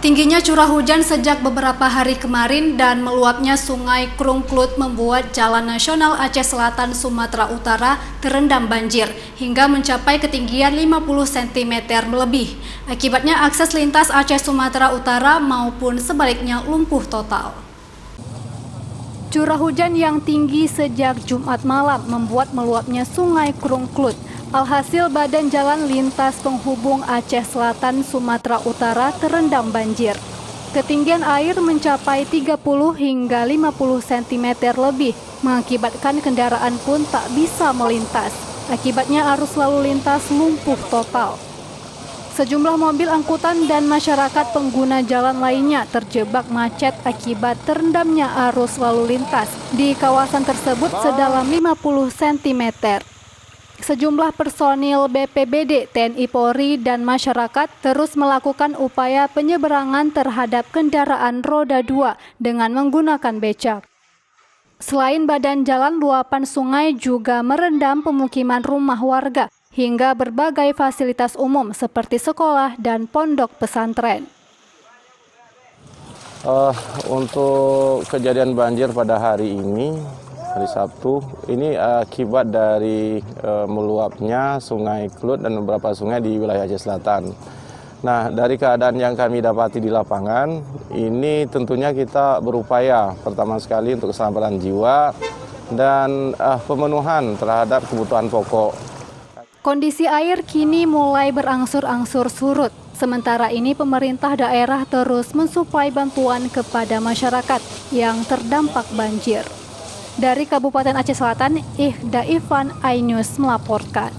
Tingginya curah hujan sejak beberapa hari kemarin dan meluapnya Sungai Krungklut membuat Jalan Nasional Aceh Selatan Sumatera Utara terendam banjir hingga mencapai ketinggian 50 cm lebih. Akibatnya akses lintas Aceh Sumatera Utara maupun sebaliknya lumpuh total. Curah hujan yang tinggi sejak Jumat malam membuat meluapnya Sungai Krungklut. Alhasil badan jalan lintas penghubung Aceh Selatan Sumatera Utara terendam banjir. Ketinggian air mencapai 30 hingga 50 cm lebih, mengakibatkan kendaraan pun tak bisa melintas. Akibatnya arus lalu lintas lumpuh total. Sejumlah mobil angkutan dan masyarakat pengguna jalan lainnya terjebak macet akibat terendamnya arus lalu lintas di kawasan tersebut sedalam 50 cm. Sejumlah personil BPBD, TNI Polri, dan masyarakat terus melakukan upaya penyeberangan terhadap kendaraan roda 2 dengan menggunakan becak. Selain badan jalan, luapan sungai juga merendam pemukiman rumah warga hingga berbagai fasilitas umum seperti sekolah dan pondok pesantren. Untuk kejadian banjir pada hari ini, hari Sabtu, ini akibat dari meluapnya Sungai Klut dan beberapa sungai di wilayah Aceh Selatan. Nah, dari keadaan yang kami dapati di lapangan, ini tentunya kita berupaya pertama sekali untuk keselamatan jiwa dan pemenuhan terhadap kebutuhan pokok. Kondisi air kini mulai berangsur-angsur surut. Sementara ini pemerintah daerah terus mensuplai bantuan kepada masyarakat yang terdampak banjir. Dari Kabupaten Aceh Selatan, Ihda Ifan, iNews melaporkan.